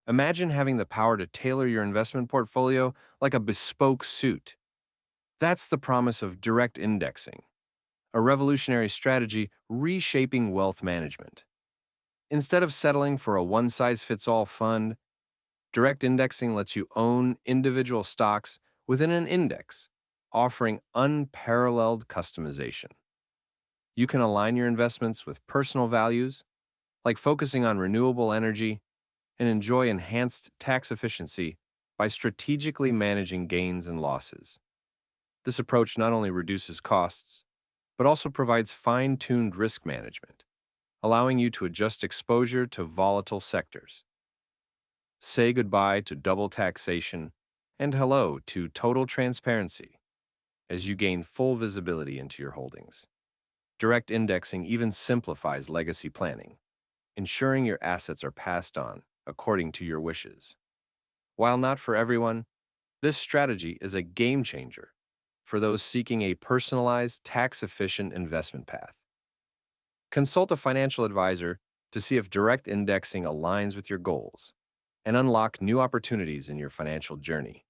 Imagine having the power to tailor your investment portfolio like a bespoke suit. That's the promise of direct indexing, a revolutionary strategy reshaping wealth management. Instead of settling for a one size fits all fund, direct indexing lets you own individual stocks within an index, offering unparalleled customization. You can align your investments with personal values, like focusing on renewable energy, and enjoy enhanced tax efficiency by strategically managing gains and losses. This approach not only reduces costs, but also provides fine tuned risk management, allowing you to adjust exposure to volatile sectors. Say goodbye to double taxation and hello to total transparency as you gain full visibility into your holdings. Direct indexing even simplifies legacy planning, ensuring your assets are passed on according to your wishes. While not for everyone, this strategy is a game changer for those seeking a personalized, tax efficient investment path. Consult a financial advisor to see if direct indexing aligns with your goals and unlock new opportunities in your financial journey.